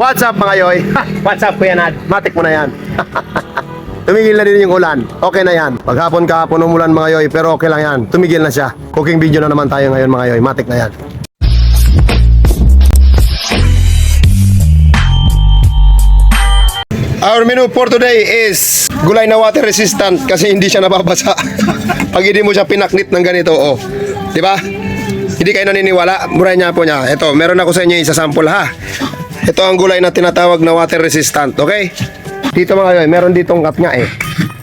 What's up mga yoy? What's up Kuya Nad? Matik mo na yan. Tumigil na din yung ulan. Okay na yan. Paghapon kahapon umulan mga yoy, pero okay lang yan. Tumigil na siya. Cooking video na naman tayo ngayon mga yoy. Matik na yan. Our menu for today is gulay na water resistant kasi hindi siya nababasa. Pag hindi mo siya pinaknit ng ganito, oh. 'Di ba? Hindi kayo naniniwala, mura niya po niya. Ito, meron ako sa inyo isa sample ha. Ito ang gulay na tinatawag na water resistant, okay? Dito mga yoy, meron ditong kat nga eh.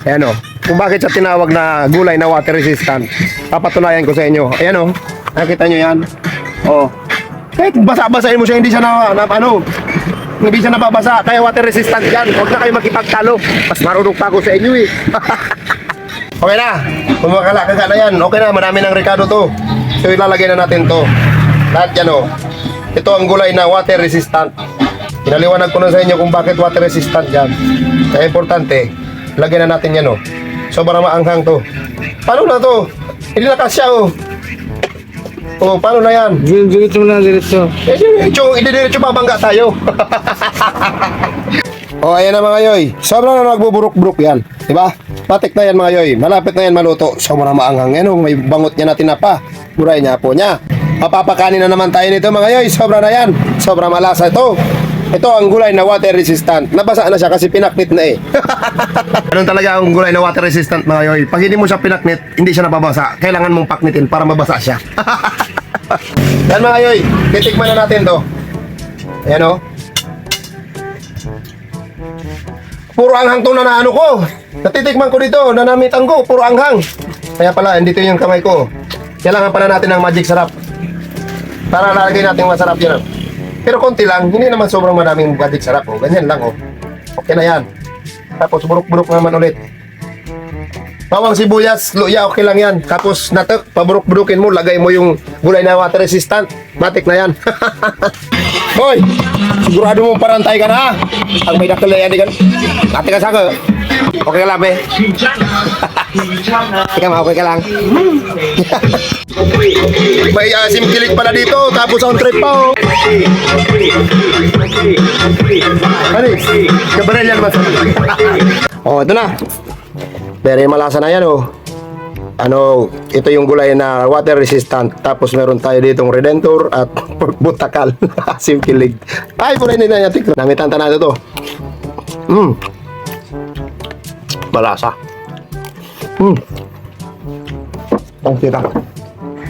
Ayan o. Kung bakit siya tinawag na gulay na water resistant, papatunayan ko sa inyo. Ayan o. Nakita nyo yan? O. Kahit basa-basahin mo siya, hindi siya hindi siya nababasa. Kaya water resistant yan. Huwag na kayo makipagtalo. Mas marunong pa ako sa inyo eh. Okay na. Kung makalakaga na yan, okay na. Marami ng rekado to. So ilalagay na natin to. Lahat yan o. Ito ang gulay na water resistant. Pinaliwanag ko na sa inyo kung bakit water resistant yan. Kaya importante, lagyan na natin yan o. Sobrang maanghang to. Paano na to? Hindi na kasya o. O, paano na yan? Diretso na, diretso. Diretso babangga tayo. O, ayan na mga yoy. Sobrang na nagbuburuk-buruk yan. Diba? Matik na yan mga yoy. Malapit na yan maluto. Sobrang maanghang yan o. May bangot niya natin na pa. Buray niya po niya. Mapapakanin na naman tayo nito mga yoy. Sobra na yan. Sobrang malasa ito. Ito ang gulay na water resistant. Nabasa na siya kasi pinaknit na eh. Ganun talaga ang gulay na water resistant mga yoy. Pag hindi mo siya pinaknit, hindi siya nababasa. Kailangan mong paknitin para mabasa siya. Yan mga yoy. Titikman na natin to. Ayan o. Puro anghang to na ano ko. Natitikman ko dito. Nanamitan ko. Puro anghang. Kaya pala, dito yung kamay ko. Kailangan pala natin ng magic sarap. Para lalagay natin masarap yan. Pero konti lang, hindi naman sobrang maraming magic sarap. Oh. Ganyan lang. Oh. Okay na yan. Tapos buruk-buruk naman ulit. Bawang sibuyas, luya, okay lang yan. Tapos natok, paburuk-burukin mo, lagay mo yung gulay na water resistant. Matik na yan. Hoy, sigurado mo parantay ka na ha. Ang may dakil na yan, di ka. Ate ka saka. Okay ka lang, be. Ikaw, okay ka lang. May asim kilig pala dito, tapos on trip pa oh. Anis, kabarel yan mas. Oh, ito na. Very malasa na yan oh. Ito yung gulay na water resistant. Tapos meron tayo ditong Redentor at butakal. Asim kilig. Ay, pulay nila natin. Namitan na ito to. Malasa. Ang tira.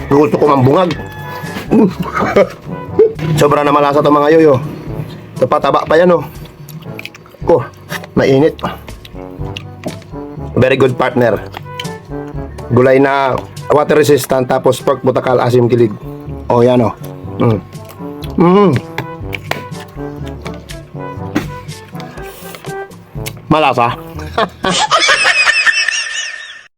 Gusto ko mambungag. Sobra na malasa to mga yoyo. Ito pataba pa yan oh. Ko, mainit. Very good partner. Gulay na water resistant tapos pork butakal asim kilig. Oh yan oh. Malasa.